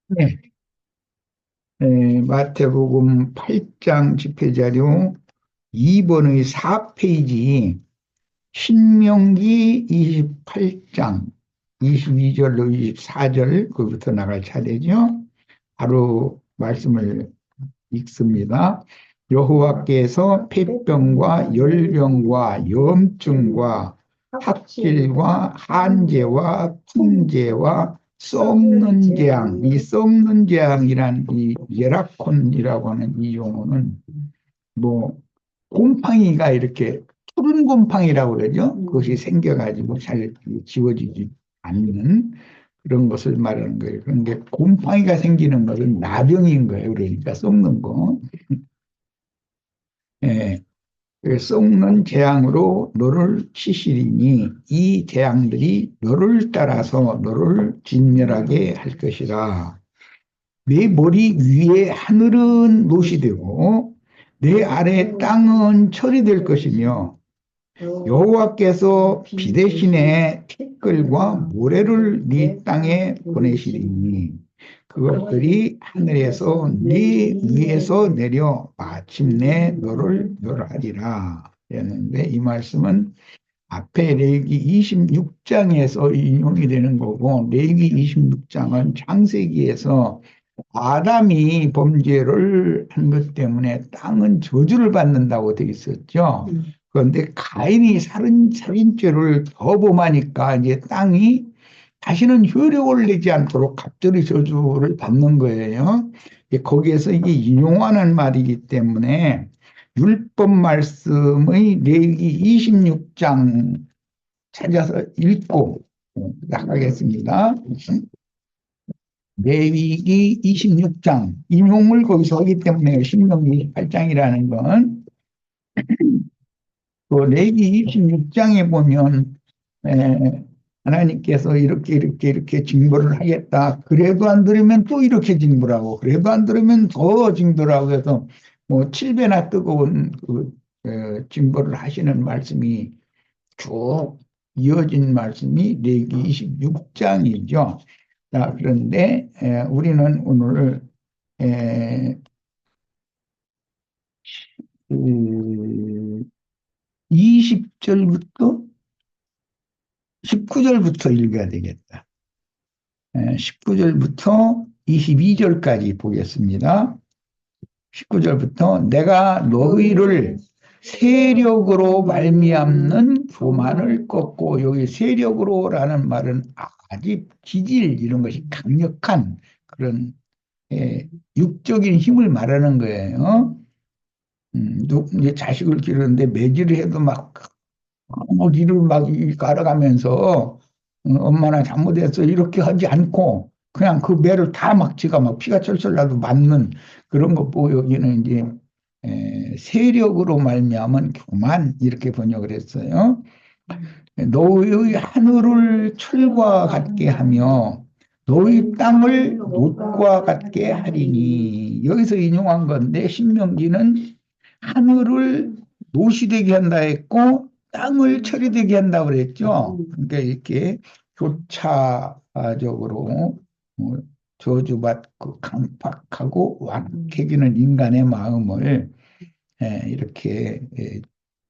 네. 마태복음 8장 집회자료 2번의 4페이지 신명기 28장 22절로 24절 그부터 나갈 차례죠. 바로 말씀을 읽습니다. 여호와께서 폐병과 열병과 염증과 학질과 한재와 풍재와 썩는 재앙, 이 썩는 재앙이란 이 예라콘이라고 하는 이 용어는 뭐 곰팡이가 이렇게 푸른 곰팡이라고 그러죠. 그것이 생겨가지고 잘 지워지지 않는 그런 것을 말하는 거예요. 그런데 곰팡이가 생기는 것은 나병인 거예요. 그러니까 썩는 거. 예, 그 썩는 재앙으로 너를 치시리니 이 재앙들이 너를 따라서 너를 진멸하게 할 것이라. 내 머리 위에 하늘은 노시 되고 내 아래 땅은 철이 될 것이며 여호와께서 비 대신에 티끌과 모래를 네 땅에 보내시리니 그것들이 하늘에서 네 위에서 내려 마침내 너를 멸하리라. 했는데 이 말씀은 앞에 레위기 26장에서 인용이 되는 거고 레위기 26장은 창세기에서 아담이 범죄를 한 것 때문에 땅은 저주를 받는다고 되어 있었죠. 그런데 가인이 살인죄를 더 범하니까 이제 땅이 다시는 효력을 내지 않도록 갑절의 저주를 받는 거예요. 거기에서 이게 인용하는 말이기 때문에 율법 말씀의 레위기 26장 찾아서 읽고 나가겠습니다. 레위기 26장 인용을 거기서 하기 때문에 신명기 28장이라는 건 그 레위기 26장에 보면 하나님께서 이렇게 징벌을 하겠다. 그래도 안 들으면 또 이렇게 징벌하고 그래도 안 들으면 더 징벌하고 해서 뭐 7배나 뜨거운 징벌을 하시는 말씀이 쭉 이어진 말씀이 레위기 26장이죠. 자, 그런데 우리는 오늘 에, 20절부터 19절부터 읽어야 되겠다. 19절부터 22절까지 보겠습니다. 19절부터 내가 너희를 세력으로 말미암는 교만을 꺾고 여기 세력으로라는 말은 아주 기질 이런 것이 강력한 그런 육적인 힘을 말하는 거예요. 이제 자식을 기르는데 매질을 해도 이를 막 갈아가면서 엄마나 잘못했어 이렇게 하지 않고 그냥 그 매를 다 막 지가 막 피가 철철 나도 맞는 그런 것 보고 여기는 이제 세력으로 말미암은 교만 이렇게 번역을 했어요. 너의 하늘을 철과 같게 하며 너희 땅을 놋과 같게 하리니 여기서 인용한 건데 신명기는 하늘을 노시 되게 한다 했고 땅을 철이 되게 한다 그랬죠. 그러니까 이렇게 교차적으로 저주받고 강팍하고 완악해지는 인간의 마음을 이렇게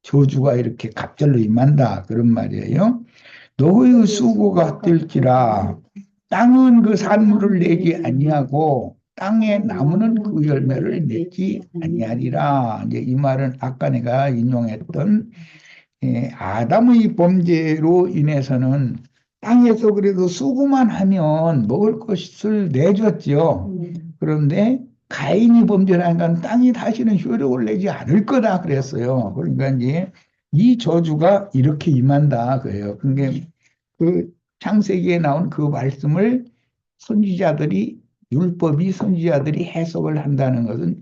저주가 이렇게 갑절로 임한다 그런 말이에요. 너의 수고가 뜰지라 땅은 그 산물을 내지 아니하고 땅의 나무는 그 열매를 맺지 아니하리라. 이제 이 말은 아까 내가 인용했던 아담의 범죄로 인해서는 땅에서 그래도 수고만 하면 먹을 것을 내줬죠. 그런데 가인이 범죄한 건 땅이 다시는 효력을 내지 않을 거다 그랬어요. 그러니까 이제 이 저주가 이렇게 임한다 그래요. 그러니까 그 창세기에 나온 그 말씀을 선지자들이 율법이 선지자들이 해석을 한다는 것은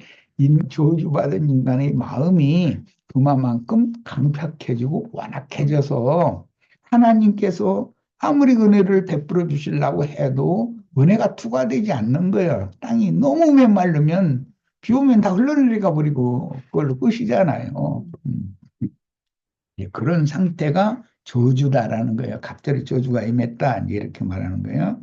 저주받은 인간의 마음이 그만큼 강팍해지고 완악해져서 하나님께서 아무리 은혜를 베풀어 주시려고 해도 은혜가 투과되지 않는 거예요. 땅이 너무 메마르면 비 오면 다 흘러내려가 버리고 그걸로 끝이잖아요. 그런 상태가 저주다라는 거예요. 갑자기 저주가 임했다 이렇게 말하는 거예요.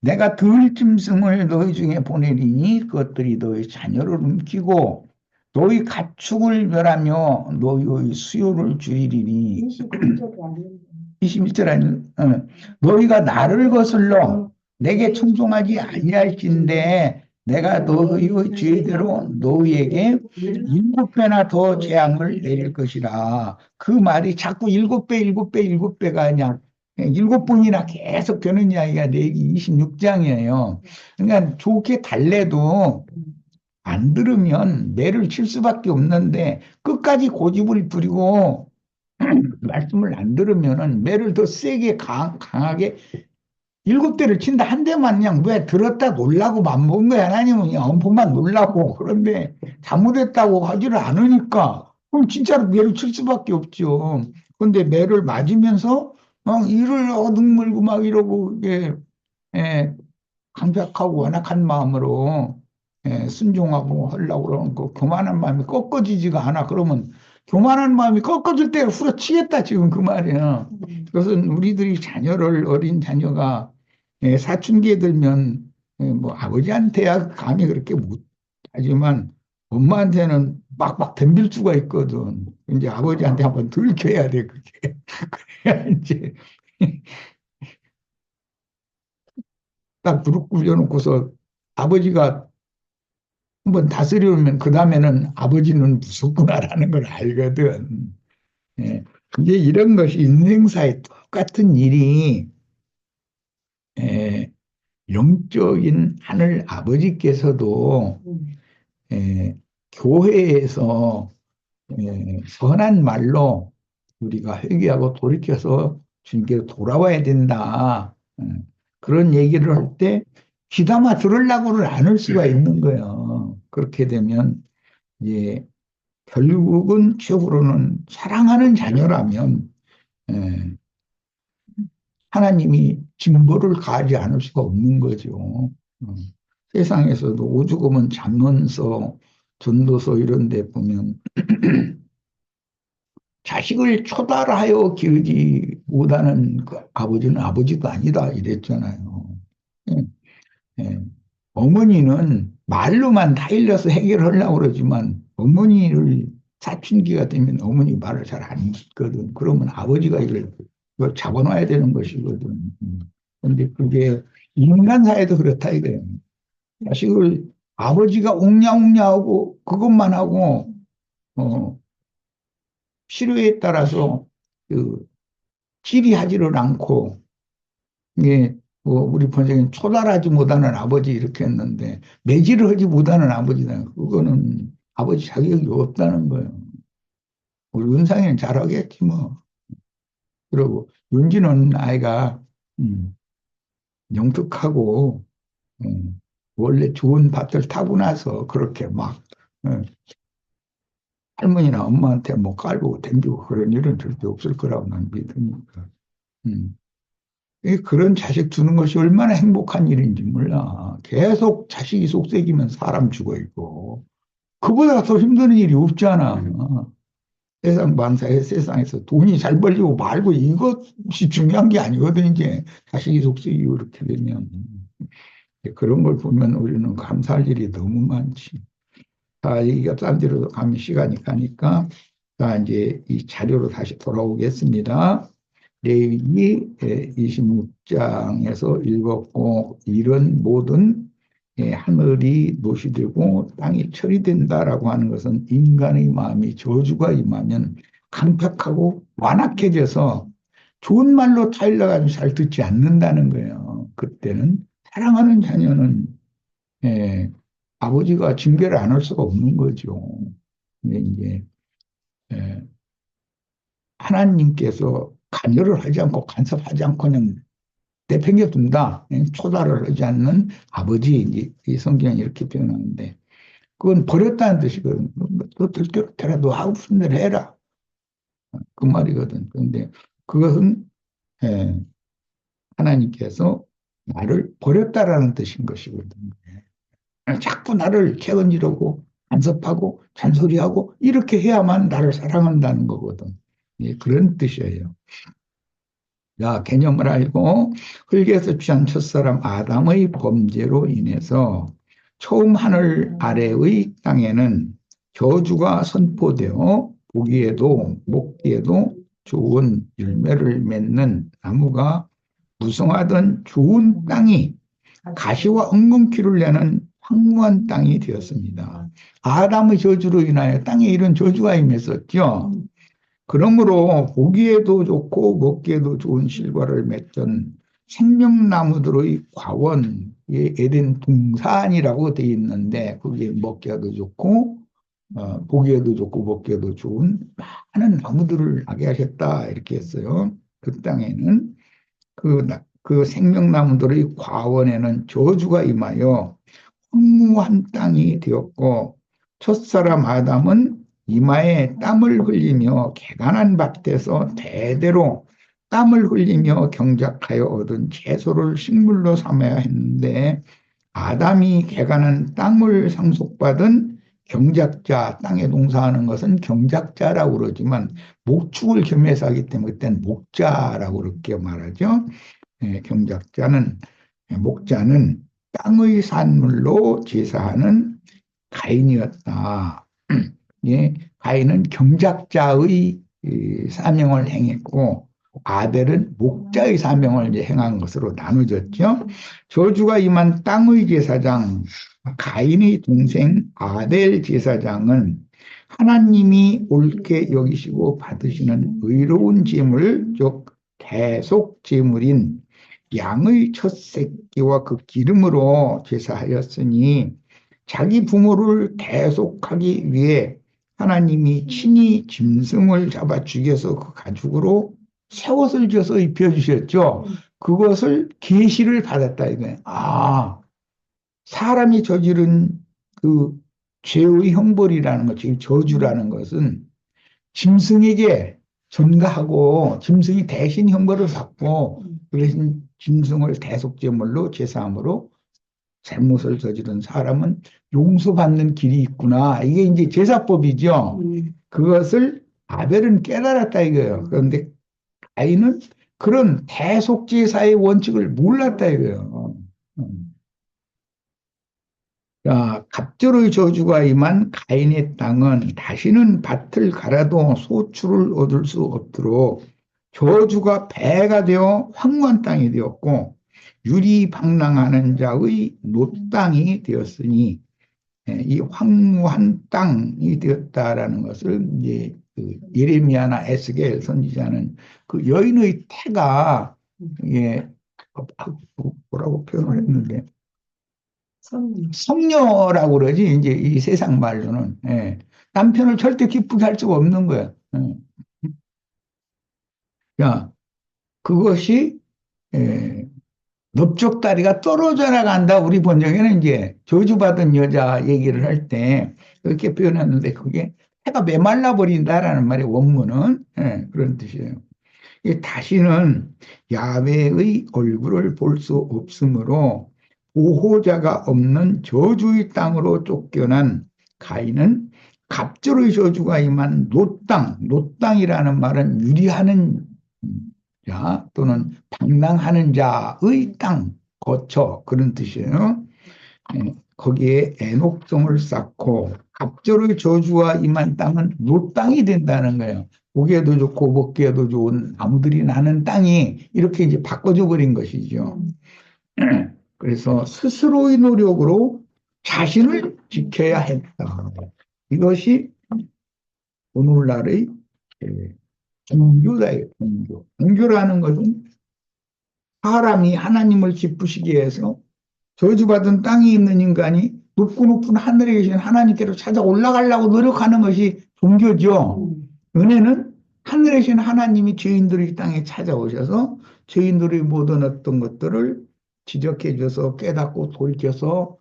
내가 들 짐승을 너희 중에 보내리니 그것들이 너희 자녀를 움키고 너희 가축을 멸하며 너희의 수요를 줄이리니 21절 아니 너희가 나를 거슬러 내게 청종하지 아니할진대 내가 너희의 죄대로 너희에게 7배나 더 재앙을 내릴 것이라. 그 말이 자꾸 7배, 7배, 7배가 아니야. 7번이나 계속 되는 이야기가 레위기 26장이에요. 그러니까 좋게 달래도 안 들으면 매를 칠 수밖에 없는데 끝까지 고집을 부리고 말씀을 안 들으면은 매를 더 세게 강하게 7대를 친다. 한 대만 그냥 왜 들었다 놀라고 맘먹은 거야. 하나님은 그냥 엄포만 놀라고. 그런데 잘못했다고 하지를 않으니까 그럼 진짜로 매를 칠 수밖에 없죠. 그런데 매를 맞으면서 막 이를 어둥물고 막 이러고 이게 예, 강팍하고 완악한 마음으로 순종하고 하려고 그러는 그 교만한 마음이 꺾어지지가 않아. 그러면 교만한 마음이 꺾어질 때 후려치겠다 지금 그 말이야. 그것은 우리들이 자녀를 어린 자녀가 사춘기에 들면 뭐 아버지한테야 감히 그렇게 못하지만 엄마한테는 막막 덤빌 수가 있거든. 이제 아버지한테 한번 들켜야 돼 그게. 그래야 이제 딱 무릎 꿇려놓고서 아버지가 한번 다스려오면 그 다음에는 아버지는 무섭구나라는 걸 알거든. 예. 이제 이런 것이 인생사에 똑같은 일이 예, 영적인 하늘 아버지께서도 예, 교회에서 선한 말로 우리가 회개하고 돌이켜서 주님께로 돌아와야 된다. 그런 얘기를 할 때 귀담아 들으려고는 않을 수가 있는 거예요. 그렇게 되면 이제 결국은 최후로는 사랑하는 자녀라면 에, 하나님이 징벌을 가하지 않을 수가 없는 거죠. 세상에서도 오죽하면 잠언서, 전도서 이런 데 보면 자식을 초달하여 기르지 못하는 그 아버지는 아버지도 아니다 이랬잖아요. 예, 예. 어머니는 말로만 다 일러서 해결하려고 그러지만 어머니를 사춘기가 되면 어머니 말을 잘 안 듣거든. 그러면 아버지가 이걸 잡아놔야 되는 것이거든. 그런데 그게 인간사회도 그렇다 이거예요. 자식을 아버지가 옹냐옹냐하고 그것만 하고 어, 필요에 따라서 그 질의하지를 않고 이게 뭐 우리 본성에 초달하지 못하는 아버지 이렇게 했는데 매질을 하지 못하는 아버지다. 그거는 아버지 자격이 없다는 거예요. 우리 은상이는 잘하겠지 뭐. 그리고 윤지는 아이가 음, 영특하고 원래 좋은 밭을 타고 나서 그렇게 막 할머니나 엄마한테 뭐 깔고 댕기고 그런 일은 절대 없을 거라고 난 믿으니까. 음. 그런 자식 두는 것이 얼마나 행복한 일인지 몰라. 계속 자식이 속썩이면 사람 죽어 있고. 그보다 더 힘든 일이 없잖아. 세상 만사의 세상에서 돈이 잘 벌리고 말고 이것이 중요한 게 아니거든, 이제. 자식이 속썩이고 이렇게 되면. 그런 걸 보면 우리는 감사할 일이 너무 많지. 자, 얘기가 딴 데로 가면 시간이 가니까, 자, 이제 이 자료로 다시 돌아오겠습니다. 레위기 26장에서 읽었고 이런 모든 하늘이 노시되고 땅이 철이 된다라고 하는 것은 인간의 마음이 저주가 임하면 강팍하고 완악해져서 좋은 말로 타일러가지고 잘 듣지 않는다는 거예요. 그때는 사랑하는 자녀는 아버지가 징계를 안 할 수가 없는 거죠. 근데 이제 에, 하나님께서 간여를 하지 않고 간섭하지 않고 그냥 내팽겨둔다. 초달을 하지 않는 아버지, 이제 이 성경이 이렇게 표현하는데, 그건 버렸다는 뜻이거든. 너 들깨로 하고 싶은 대로 해라. 그 말이거든. 그런데 그것은, 예, 하나님께서 나를 버렸다라는 뜻인 것이거든. 자꾸 나를 책은지르고 간섭하고 잔소리하고 이렇게 해야만 나를 사랑한다는 거거든. 예, 그런 뜻이에요. 자, 개념을 알고 흙에서 취한 첫사람 아담의 범죄로 인해서 처음 하늘 아래의 땅에는 저주가 선포되어 보기에도 먹기에도 좋은 열매를 맺는 나무가 무성하던 좋은 땅이 가시와 엉겅퀴를 내는 황무한 땅이 되었습니다. 아담의 저주로 인하여 땅에 이런 저주가 임했었죠. 그러므로 보기에도 좋고 먹기에도 좋은 실과를 맺던 생명나무들의 과원, 에덴 동산이라고 되어 있는데 그게 먹기에도 좋고 보기에도 좋고 먹기에도 좋은 많은 나무들을 나게 하셨다 이렇게 했어요. 그 땅에는 그 생명나무들의 과원에는 저주가 임하여 황무한 땅이 되었고 첫사람 아담은 이마에 땀을 흘리며 개간한 밭에서 대대로 땀을 흘리며 경작하여 얻은 채소를 식물로 삼아야 했는데 아담이 개간한 땅을 상속받은 경작자, 땅에 농사하는 것은 경작자라고 그러지만 목축을 겸해서 하기 때문에 그때는 목자라고 그렇게 말하죠. 경작자는 목자는 땅의 산물로 제사하는 가인이었다. 예, 가인은 경작자의 사명을 행했고 아벨은 목자의 사명을 이제 행한 것으로 나누어졌죠. 저주가 임한 땅의 제사장 가인의 동생 아벨 제사장은 하나님이 옳게 여기시고 받으시는 의로운 제물, 즉 대속 제물인 양의 첫 새끼와 그 기름으로 제사하였으니 자기 부모를 대속하기 위해 하나님이 친히 짐승을 잡아 죽여서 그 가죽으로 새 옷을 져서 입혀주셨죠. 그것을 계시를 받았다 이거예요. 아, 사람이 저지른 그 죄의 형벌이라는 것, 지금 저주라는 것은 짐승에게 전가하고 짐승이 대신 형벌을 받고 그 대신 짐승을 대속제물로 제사함으로 잘못을 저지른 사람은 용서받는 길이 있구나. 이게 이제 제사법이죠. 그것을 아벨은 깨달았다 이거예요. 그런데 가인은 그런 대속제사의 원칙을 몰랐다 이거예요. 자, 갑절의 저주가 임한 가인의 땅은 다시는 밭을 갈아도 소출을 얻을 수 없도록 저주가 배가 되어 황무한 땅이 되었고 유리방랑하는 자의 노땅이 되었으니 이 황무한 땅이 되었다라는 것을 이제 그 예레미야나 에스겔 선지자는 그 여인의 태가 이게 뭐라고 표현을 했는데 성녀라고 그러지 이제 이 세상 말로는 남편을 절대 기쁘게 할 수가 없는 거야. 야, 그것이 넓적다리가 떨어져 나간다. 우리 본적에는 이제 저주받은 여자 얘기를 할 때 그렇게 표현했는데 그게 해가 메말라 버린다라는 말의 원문은 그런 뜻이에요. 다시는 야훼의 얼굴을 볼 수 없으므로 보호자가 없는 저주의 땅으로 쫓겨난 가인은 갑절의 저주가 임한 노땅이라는 말은 유리하는 자 또는 방랑하는 자의 땅, 거처 그런 뜻이에요. 거기에 애녹성을 쌓고 갑절의 저주가 임한 땅은 노땅이 된다는 거예요. 보기에도 좋고 먹기에도 좋은 나무들이 나는 땅이 이렇게 이제 바꿔줘 버린 것이죠. 그래서 스스로의 노력으로 자신을 지켜야 했다. 이것이 오늘날의 종교다예요, 종교. 종교라는 것은 사람이 하나님을 기쁘시게 해서 저주받은 땅이 있는 인간이 높고 하늘에 계신 하나님께로 찾아 올라가려고 노력하는 것이 종교죠. 은혜는 하늘에 계신 하나님이 죄인들의 땅에 찾아오셔서 죄인들의 모든 어떤 것들을 지적해 줘서 깨닫고 돌이켜서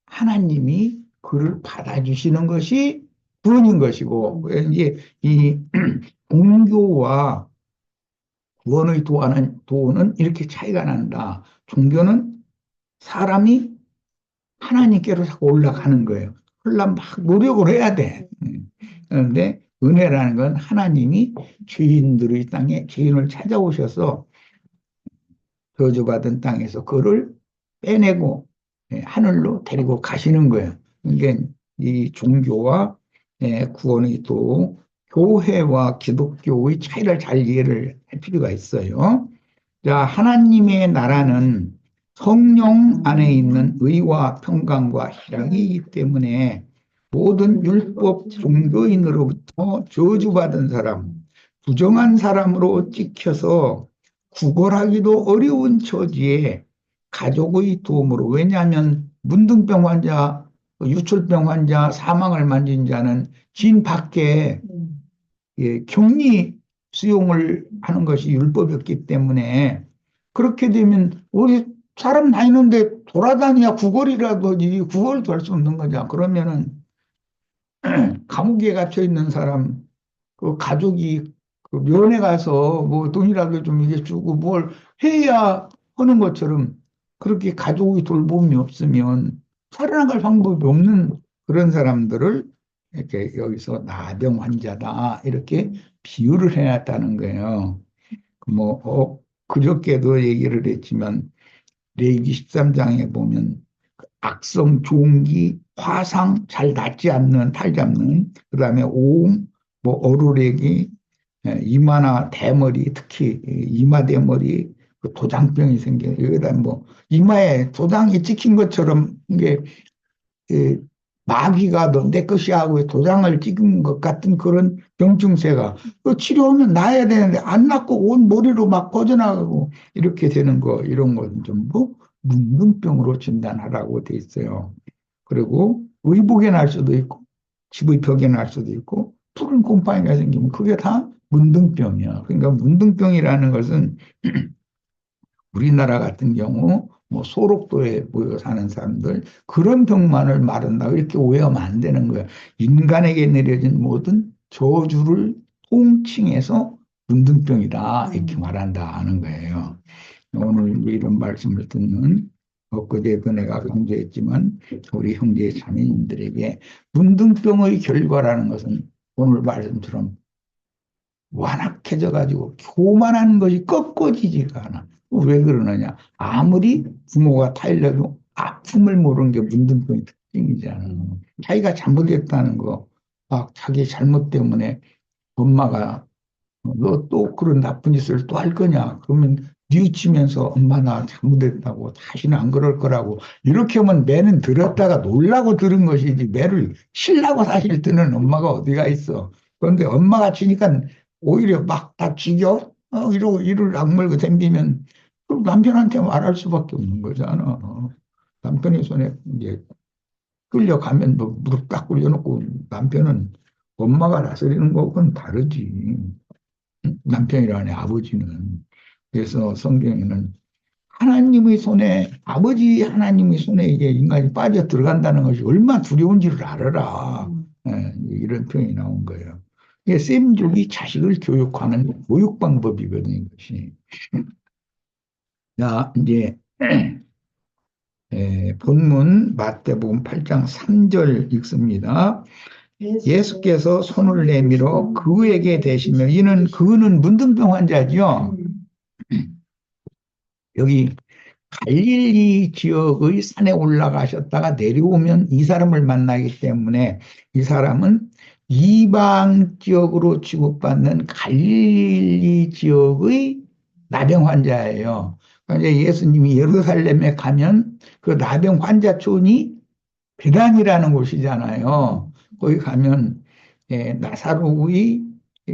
하나님이 그를 받아주시는 것이 구원인 것이고 이제 이 종교와 구원의 도는 이렇게 차이가 난다. 종교는 사람이 하나님께로 자꾸 올라가는 거예요. 그러려면 막 노력을 해야 돼. 그런데 은혜라는 건 하나님이 죄인들의 땅에 죄인을 찾아오셔서 저주받은 땅에서 그를 빼내고 하늘로 데리고 가시는 거예요. 그러니까 이 종교와 구원의 또 교회와 기독교의 차이를 잘 이해를 할 필요가 있어요. 자, 하나님의 나라는 성령 안에 있는 의와 평강과 희락이기 때문에 모든 율법 종교인으로부터 저주받은 사람, 부정한 사람으로 찍혀서 구걸하기도 어려운 처지에 가족의 도움으로, 왜냐하면 문둥병 환자, 유출병 환자, 사망을 만진 자는 진 밖에 격리 수용을 하는 것이 율법이었기 때문에 그렇게 되면 우리 사람 다니는데 돌아다니야 구걸이라도 하지 구걸도 할 수 없는 거죠. 그러면은 감옥에 갇혀 있는 사람 그 가족이 그 면회 가서 뭐 돈이라도 좀 이게 주고 뭘 해야 하는 것처럼 그렇게 가족의 돌봄이 없으면 살아나갈 방법이 없는 그런 사람들을 이렇게 여기서 나병 환자다 이렇게 비유를 해놨다는 거예요. 뭐 그저께도 얘기를 했지만 레위기 13장에 보면 악성 종기 화상 잘 낫지 않는 탈 잡는 그다음에 오음 뭐 어루레기 이마나 대머리 특히 이마 대머리 그 도장병이 생겨 여기다 뭐 이마에 도장이 찍힌 것처럼 이게 마귀가 너 내 것이야 하고 도장을 찍은 것 같은 그런 병증세가 그 치료하면 나아야 되는데 안 낫고 온 머리로 막 퍼져나가고 이렇게 되는 거 이런 건 전부 문둥병으로 진단하라고 돼 있어요. 그리고 의복에 날 수도 있고 집의 벽에 날 수도 있고 푸른 곰팡이가 생기면 그게 다 문둥병이야. 그러니까 문둥병이라는 것은 우리나라 같은 경우 뭐 소록도에 모여 사는 사람들 그런 병만을 말한다 이렇게 오해하면 안 되는 거예요. 인간에게 내려진 모든 저주를 통칭해서 문둥병이다 이렇게 말한다는 거예요. 오늘 이런 말씀을 듣는 엊그제도 내가 강조했지만 우리 형제 자매님들에게 문둥병의 결과라는 것은 오늘 말씀처럼 완악해져 가지고 교만한 것이 꺾어지지가 않아. 왜 그러느냐? 아무리 부모가 타일러도 아픔을 모르는 게 문둥병의 특징이잖아. 자기가 잘못했다는 거, 막 자기 잘못 때문에 엄마가 너 또 그런 나쁜 짓을 또 할 거냐? 그러면 뉘우치면서 엄마 나 잘못했다고 다시는 안 그럴 거라고 이렇게 하면 매는 들었다가 놀라고 들은 것이지 매를 치려고 사실 드는 엄마가 어디가 있어. 그런데 엄마가 치니까 오히려 막 다 죽여? 이러고 이를 악물고 댕기면 그럼 남편한테 말할 수밖에 없는 거잖아. 남편의 손에 이제 끌려가면 뭐 무릎 딱 꿇려놓고 남편은 엄마가 다스리는 거하고는 다르지. 남편이라는 아버지는. 그래서 성경에는 하나님의 손에, 아버지 하나님의 손에 이게 인간이 빠져 들어간다는 것이 얼마나 두려운지를 알아라. 이런 표현이 나온 거예요. 이게 셈족이 자식을 교육하는 교육 방법이거든요, 이것이. 자, 이제, 본문 마태복음 8장 3절 읽습니다. 예수께서 손을 내밀어 그에게 대시며 그는 문둥병 환자죠. 여기 갈릴리 지역의 산에 올라가셨다가 내려오면 이 사람을 만나기 때문에 이 사람은 이방 지역으로 취급받는 갈릴리 지역의 나병 환자예요. 그러니까 이제 예수님이 예루살렘에 가면 그 나병 환자촌이 베단이라는 곳이잖아요. 거기 가면 나사로의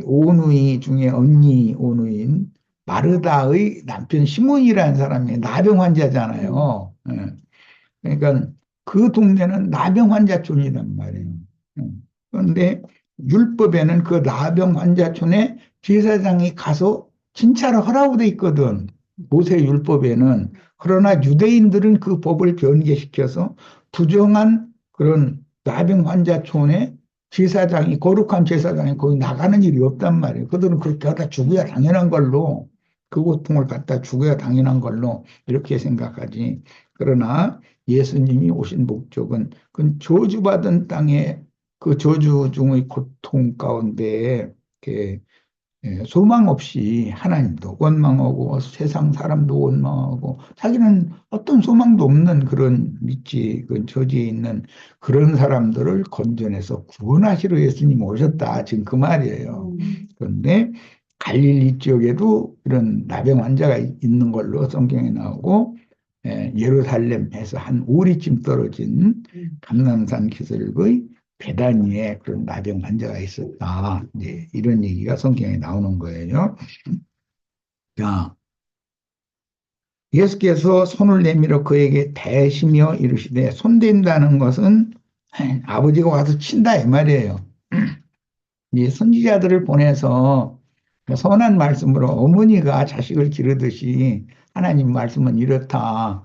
오누이 중에 언니 오누인 마르다의 남편 시몬이라는 사람이 나병 환자잖아요. 그러니까 그 동네는 나병 환자촌이란 말이에요. 그런데 율법에는 그 나병 환자촌에 제사장이 가서 진찰을 하라고 돼 있거든. 모세 율법에는. 그러나 유대인들은 그 법을 변개시켜서 부정한 그런 나병 환자촌에 제사장이 거룩한 제사장이 거기 나가는 일이 없단 말이에요. 그들은 그렇게 하다 죽어야 당연한 걸로 그 고통을 갖다 죽어야 당연한 걸로 이렇게 생각하지. 그러나 예수님이 오신 목적은 그 저주받은 땅에 그 저주 중의 고통 가운데 이렇게 소망 없이 하나님도 원망하고 세상 사람도 원망하고 자기는 어떤 소망도 없는 그런 밑지 그 저지에 있는 그런 사람들을 건져내서 구원하시러 예수님 오셨다. 지금 그 말이에요. 그런데 갈릴리 지역에도 이런 나병 환자가 있는 걸로 성경에 나오고 예루살렘에서 한 오리쯤 떨어진 감람산 기슭의 베다니에 그런 나병 환자가 있었다. 이제 이런 얘기가 성경에 나오는 거예요. 자, 예수께서 손을 내밀어 그에게 대시며 이르시되 손댄다는 것은 아버지가 와서 친다 이 말이에요. 이 선지자들을 보내서 선한 말씀으로 어머니가 자식을 기르듯이 하나님 말씀은 이렇다.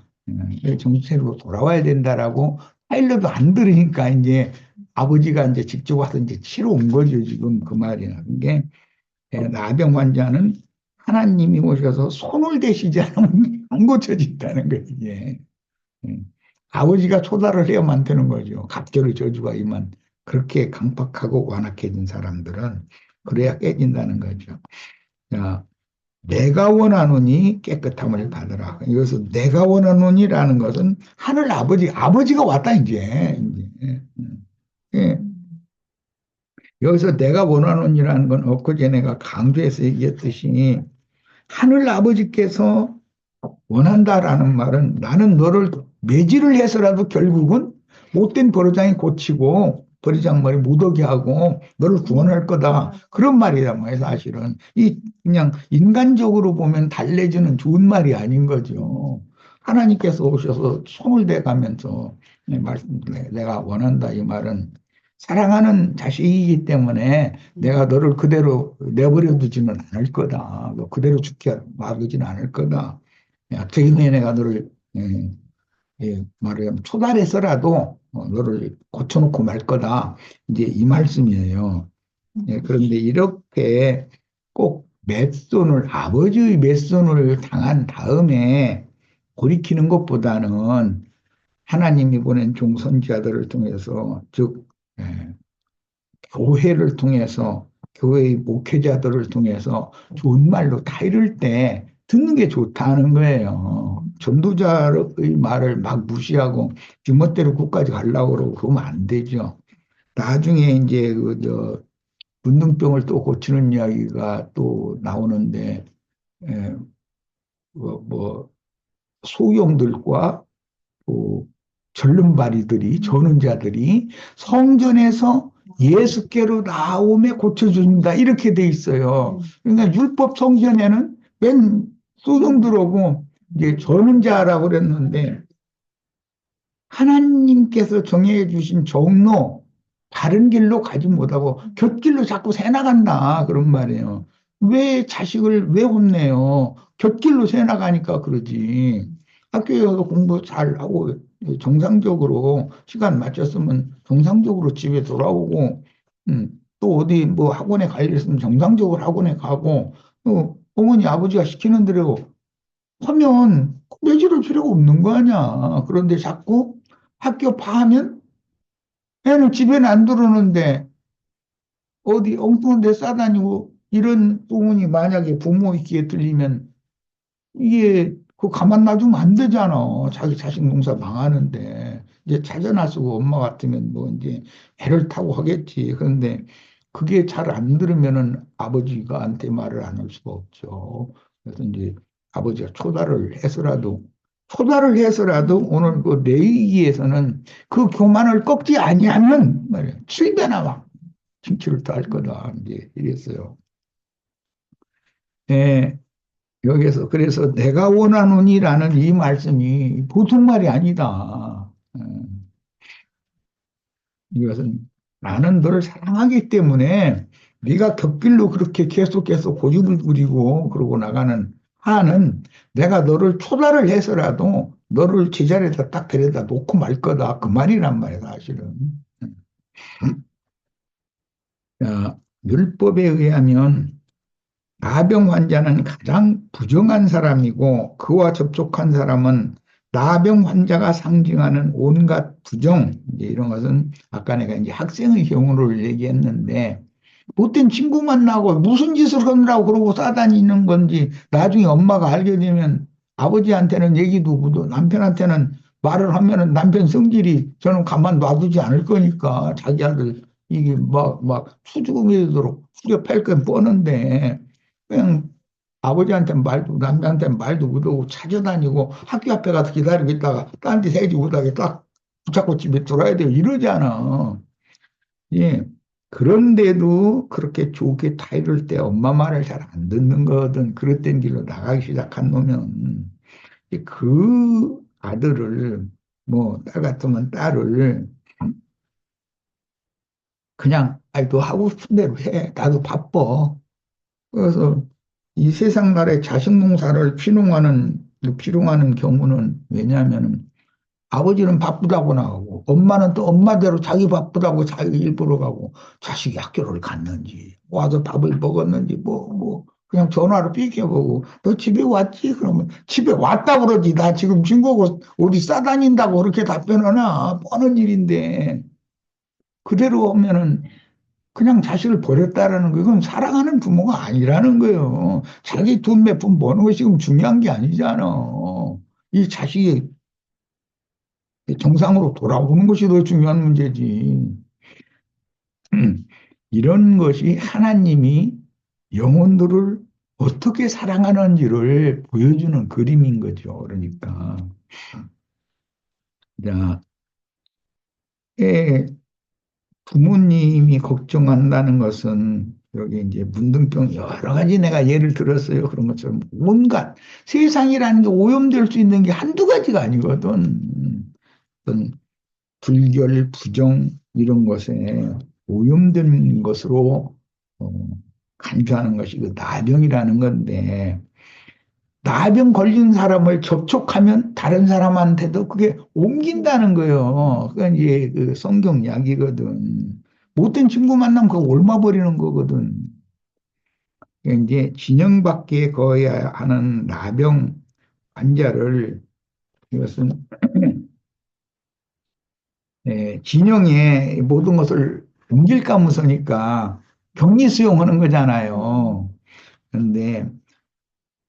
정체로 돌아와야 된다라고 파일러도 안 들으니까 이제 아버지가 이제 직접 와서 이제 치러 온 거죠. 지금 그 말이야. 그게 나병 환자는 하나님이 오셔서 손을 대시지 않으면 안 고쳐진다는 거예요. 이게. 아버지가 초달을 해야만 되는 거죠. 갑절의 저주가 임한 그렇게 강팍하고 완악해진 사람들은 그래야 깨진다는 거죠. 자, 내가 원하노니 깨끗함을 받으라. 여기서 내가 원하노니라는 것은 하늘 아버지가 왔다 이제. 예. 여기서 내가 원하노니라는 건 엊그제 내가 강조해서 얘기했듯이 하늘 아버지께서 원한다라는 말은 나는 너를 매질을 해서라도 결국은 못된 버르장이 고치고 버르장머리 못 오게 하고 너를 구원할 거다. 그런 말이란 말이에요. 사실은 이 그냥 인간적으로 보면 달래주는 좋은 말이 아닌 거죠. 하나님께서 오셔서 손을 대가면서 내가 원한다 이 말은 사랑하는 자식이기 때문에 내가 너를 그대로 내버려 두지는 않을 거다. 너 그대로 죽게 놔두지는 않을 거다. 악적인 내가 너를 말하자면 초달해서라도 너를 고쳐놓고 말 거다. 이제 이 말씀이에요. 그런데 이렇게 꼭 아버지의 맷손을 당한 다음에 돌이키는 것보다는 하나님이 보낸 종선지자들을 통해서 즉 교회를 통해서 교회의 목회자들을 통해서 좋은 말로 다 이럴 때 듣는 게 좋다는 거예요. 전도자의 말을 막 무시하고 지멋대로 끝까지 가려고 그러고 그러면 안 되죠. 나중에 이제 문둥병을 또 고치는 이야기가 또 나오는데 에, 뭐 소용들과 또 전는 자들이 성전에서 예수께로 나오며 고쳐준다. 이렇게 돼 있어요. 그러니까 율법 성전에는 맨 소경들하고 이제 저는 자라고 그랬는데 하나님께서 정해 주신 종로 바른 길로 가지 못하고 곁길로 자꾸 새 나간다. 그런 말이에요. 왜 자식을 왜 혼내요? 곁길로 새 나가니까 그러지. 학교에 가서 공부 잘하고 정상적으로 시간 맞췄으면 정상적으로 집에 돌아오고 또 어디 뭐 학원에 갈 일 있으면 정상적으로 학원에 가고 또 어머니 아버지가 시키는 대로 하면 내지를 필요가 없는 거 아니야. 그런데 자꾸 학교 파하면 애는 집에는 안 들어오는데 어디 엉뚱한 데 싸다니고 이런 소문이 만약에 부모 귀에 들리면 이게 그 가만 놔두면 안 되잖아. 자기 자식 농사 망하는데 이제 찾아나서고 엄마 같으면 뭐 이제 애를 타고 하겠지. 그런데 그게 잘 안 들으면은 아버지가한테 말을 안 할 수가 없죠. 그래서 이제 아버지가 초달을 해서라도 오늘 그 내위기에서는 그 교만을 꺾지 아니하면 말이야 7배나 막 징치를 더할 거다. 이제 이랬어요. 예. 여기서 그래서 내가 원하노니라는 이 말씀이 보통 말이 아니다. 이것은 나는 너를 사랑하기 때문에 네가 곁길로 그렇게 계속 고집을 부리고 그러고 나가는 한은 내가 너를 초달을 해서라도 너를 제자리에다 딱 데려다 놓고 말 거다. 그 말이란 말이야 사실은. 자, 율법에 의하면 나병 환자는 가장 부정한 사람이고 그와 접촉한 사람은 나병 환자가 상징하는 온갖 부정, 이제 이런 것은 아까 내가 이제 학생의 경우를 얘기했는데, 못된 친구 만나고 무슨 짓을 하느라고 그러고 싸다니는 건지 나중에 엄마가 알게 되면 아버지한테는 얘기도 못하고 남편한테는 말을 하면은 남편 성질이 저는 가만 놔두지 않을 거니까 자기 아들 이게 막 수줍음이 도록 후려팰 건 뻔한데 그냥 아버지한테 말도 남편한테 말도 못하고 찾아다니고 학교 앞에 가서 기다리고 있다가 딴 데 새지 못하게 딱 붙잡고 집에 들어야 돼요 이러잖아. 예. 그런데도 그렇게 좋게 타이를 때 엄마 말을 잘 안 듣는 거든 그릇된 길로 나가기 시작한 놈은 그 아들을 뭐 딸 같으면 딸을 그냥 아이 너 하고 싶은 대로 해. 나도 바빠. 그래서 이 세상 나라에 자식 농사를 피농하는 경우는 왜냐하면은 아버지는 바쁘다고 나가고 엄마는 또 엄마대로 자기 바쁘다고 자기 일 보러 가고 자식이 학교를 갔는지 와서 밥을 먹었는지 뭐 그냥 전화로 삐켜보고 너 집에 왔지? 그러면 집에 왔다 그러지 나 지금 친구고 어디 싸다닌다고 그렇게 답변하나 뻔한 일인데 그대로 하면은 그냥 자식을 버렸다라는 거 이건 사랑하는 부모가 아니라는 거예요. 자기 돈 몇 푼 버는 것이 지금 중요한 게 아니잖아. 이 자식이 정상으로 돌아오는 것이 더 중요한 문제지. 이런 것이 하나님이 영혼들을 어떻게 사랑하는지를 보여주는 그림인 거죠. 그러니까. 자, 부모님이 걱정한다는 것은 여기 이제 문둥병 여러 가지 내가 예를 들었어요. 그런 것처럼 온갖 세상이라는 게 오염될 수 있는 게 한두 가지가 아니거든. 어떤 불결, 부정 이런 것에 오염된 것으로 어, 간주하는 것이 그 나병이라는 건데 나병 걸린 사람을 접촉하면 다른 사람한테도 그게 옮긴다는 거예요. 그러니까 이제 그 성경 이야기거든. 못된 친구 만나면 그거 옮아버리는 거거든. 그러니까 이제 진영밖에 거해야 하는 나병 환자를 이것은 진영에 모든 것을 옮길까 무서니까 격리 수용하는 거잖아요. 그런데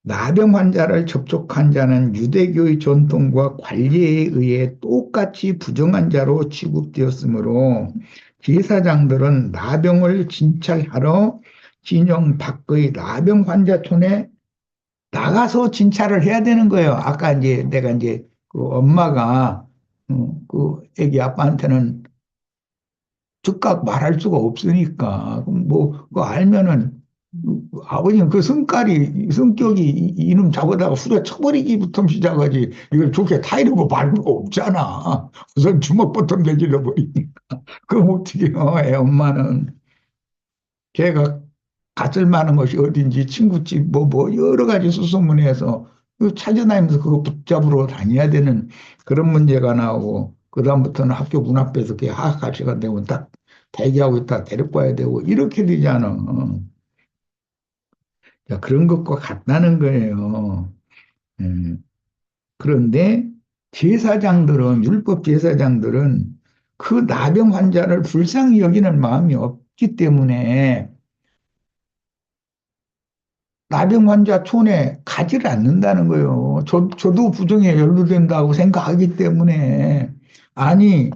나병 환자를 접촉한 자는 유대교의 전통과 관리에 의해 똑같이 부정한 자로 취급되었으므로 제사장들은 나병을 진찰하러 진영 밖의 나병 환자촌에 나가서 진찰을 해야 되는 거예요. 아까 이제 내가 이제 그 엄마가 그 애기 아빠한테는 즉각 말할 수가 없으니까 그럼 뭐 그거 알면은 아버님 그 성격이 이놈 잡아다가 후려 쳐버리기부터 시작하지 이걸 좋게 타이르고 말고가 없잖아. 우선 주먹부터 내질러 버리니까 그럼 어떻게 해요? 애 엄마는 걔가 갔을 만한 것이 어딘지 친구집 뭐 여러 가지 수소문해서 그 찾아다니면서 그거 붙잡으러 다녀야 되는 그런 문제가 나오고 그다음부터는 학교 문 앞에서 걔 하악할 시간 되면 딱 대기하고 있다 데리고 와야 되고 이렇게 되잖아. 자, 그런 것과 같다는 거예요. 음, 그런데 제사장들은, 율법 제사장들은 그 나병 환자를 불쌍히 여기는 마음이 없기 때문에 나병 환자 촌에 가지를 않는다는 거예요. 저도 부정에 연루된다고 생각하기 때문에. 아니,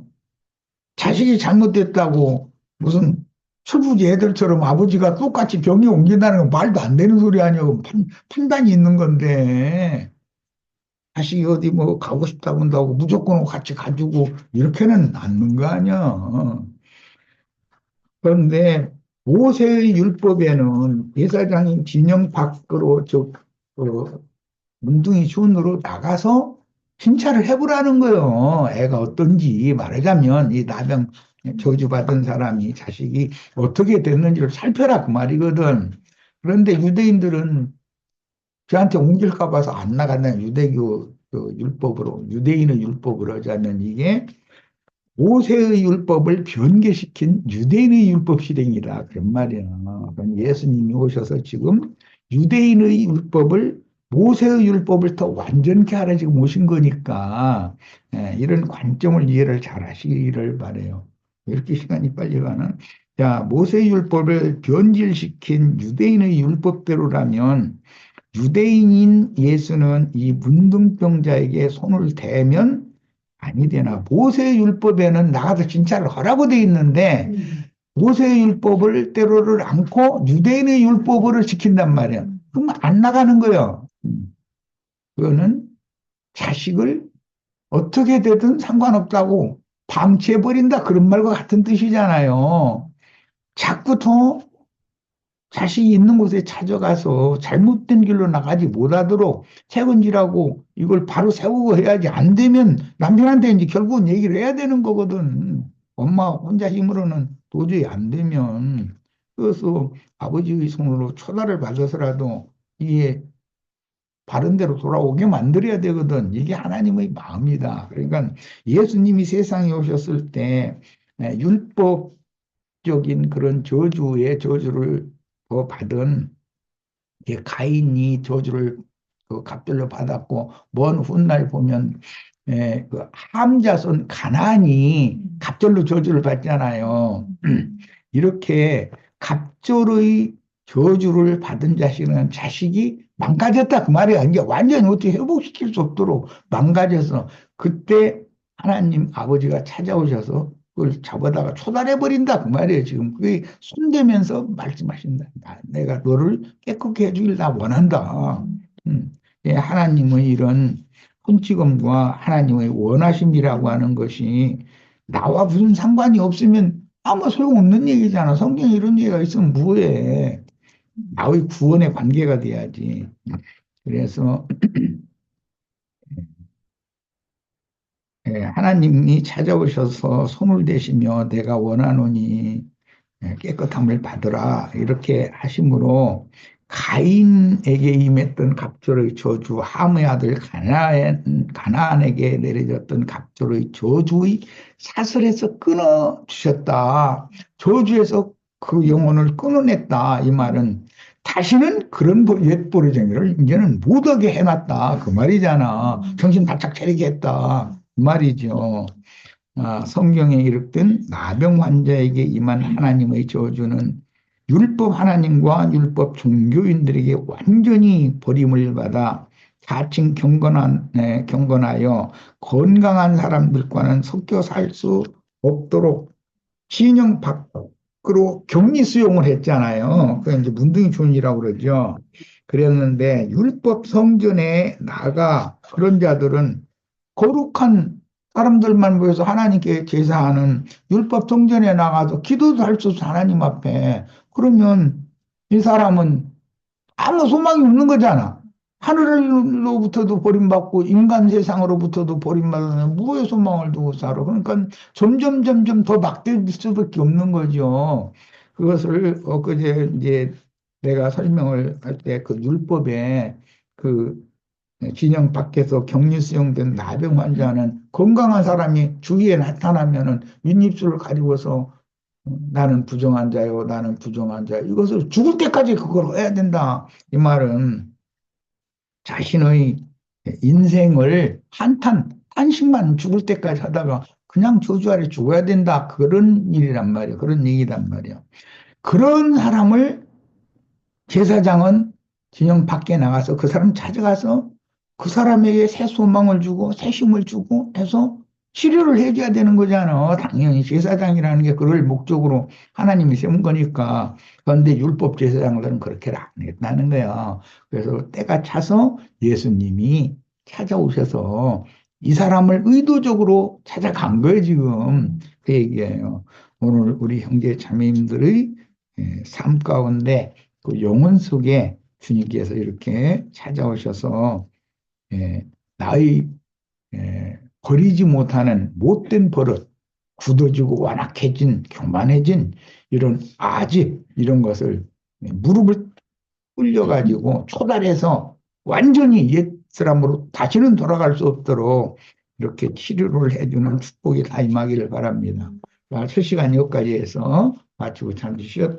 자식이 잘못됐다고 무슨 철부지 애들처럼 아버지가 똑같이 병이 옮긴다는 건 말도 안 되는 소리 아니고 판단이 있는 건데. 자식이 어디 뭐 가고 싶다고 한다고 무조건 같이 가지고 이렇게는 않는 거 아니야. 그런데 모세의 율법에는 제사장이 진영 밖으로 문둥이 촌으로 나가서 신차를 해보라는 거예요. 애가 어떤지 말하자면 이 나병 저주받은 사람이 자식이 어떻게 됐는지를 살펴라 그 말이거든. 그런데 유대인들은 저한테 옮길까 봐서 안 나갔나요? 유대교 그 율법으로 유대인의 율법으로 하자면 이게 모세의 율법을 변개시킨 유대인의 율법 실행이다 그런 말이야. 그럼 예수님이 오셔서 지금 유대인의 율법을 모세의 율법을 더 완전케 하라 지금 오신 거니까 이런 관점을 이해를 잘 하시기를 바래요. 이렇게 시간이 빨리 가는? 자, 모세의 율법을 변질시킨 유대인의 율법대로라면 유대인인 예수는 이 문둥병자에게 손을 대면 아니 되나. 모세의 율법에는 나가서 진찰을 하라고 돼 있는데 모세의 율법을 때로를 않고 유대인의 율법을 지킨단 말이야. 그럼 안 나가는 거예요. 그거는 자식을 어떻게 되든 상관없다고 방치해버린다. 그런 말과 같은 뜻이잖아요. 자꾸 더 자식이 있는 곳에 찾아가서 잘못된 길로 나가지 못하도록 책임지라고 이걸 바로 세우고 해야지. 안 되면 남편한테 이제 결국은 얘기를 해야 되는 거거든. 엄마 혼자 힘으로는 도저히 안 되면. 그래서 아버지의 손으로 초다를 받아서라도 이게 바른 대로 돌아오게 만들어야 되거든. 이게 하나님의 마음이다. 그러니까 예수님이 세상에 오셨을 때 율법적인 그런 저주의 저주를 받은 가인이 저주를 그 갑절로 받았고 먼 훗날 보면 그 함자손 가나안이 갑절로 저주를 받잖아요. 이렇게 갑절의 저주를 받은 자식은 자식이 망가졌다 그 말이야. 이제 완전히 어떻게 회복시킬 수 없도록 망가져서 그때 하나님 아버지가 찾아오셔서 그걸 잡아다가 초달해 버린다 그 말이에요. 지금 그게 손대면서 말씀하신다. 내가 너를 깨끗게 해주길 나 원한다. 예, 하나님의 이런 손찌검과 하나님의 원하심이라고 하는 것이 나와 무슨 상관이 없으면 아무 소용없는 얘기잖아. 성경에 이런 얘기가 있으면 뭐해. 나의 구원의 관계가 돼야지. 그래서 하나님이 찾아오셔서 손을 대시며 내가 원하노니 깨끗함을 받으라 이렇게 하심으로 가인에게 임했던 갑절의 저주, 함의 아들 가나안에게 내려졌던 갑절의 저주의 사슬에서 끊어 주셨다. 저주에서 그 영혼을 끊어냈다. 이 말은 다시는 그런 옛버러지를 이제는 못하게 해놨다. 그 말이잖아. 정신 바짝 차리게 했다. 그 말이죠. 성경에 이르된 나병 환자에게 임한 하나님의 저주는 율법 하나님과 율법 종교인들에게 완전히 버림을 받아 자칭 경건하여 건강한 사람들과는 섞여 살 수 없도록 진영 밖으로 격리 수용을 했잖아요. 그게 이제 문둥이촌이라고 그러죠. 그랬는데 율법 성전에 나가 그런 자들은 거룩한 사람들만 모여서 하나님께 제사하는 율법 성전에 나가서 기도도 할 수 없어 하나님 앞에. 그러면 이 사람은 아무 소망이 없는 거잖아. 하늘로부터도 버림받고 인간 세상으로부터도 버림받으면 무엇에 소망을 두고 살아. 그러니까 점점 더 막될 수밖에 없는 거죠. 그것을 엊그제 이제 내가 설명을 할 때 그 율법에 그 진영 밖에서 격리 수용된 나병 환자는 건강한 사람이 주위에 나타나면은 윗입술을 가리고서 나는 부정한 자요, 나는 부정한 자. 이것을 죽을 때까지 그걸 해야 된다. 이 말은 자신의 인생을 한식만 죽을 때까지 하다가 그냥 저주 아래 죽어야 된다. 그런 일이란 말이에요. 그런 얘기란 말이에요. 그런 사람을 제사장은 진영 밖에 나가서 그 사람 찾아가서 그 사람에게 새 소망을 주고 새 힘을 주고 해서 치료를 해줘야 되는 거잖아. 당연히 제사장이라는 게 그럴 목적으로 하나님이 세운 거니까. 그런데 율법 제사장들은 그렇게 안 했다는 거야. 그래서 때가 차서 예수님이 찾아오셔서 이 사람을 의도적으로 찾아간 거예요, 지금. 그 얘기예요. 오늘 우리 형제 자매님들의 삶 가운데 그 영혼 속에 주님께서 이렇게 찾아오셔서 나의 버리지 못하는 못된 버릇, 굳어지고 완악해진, 교만해진 이런 아집 이런 것을 무릎을 꿇려가지고 초달해서 완전히 옛 사람으로 다시는 돌아갈 수 없도록 이렇게 치료를 해주는 축복이 다 임하기를 바랍니다. 실시간 여기까지 해서 마치고 잠시 쉬었다.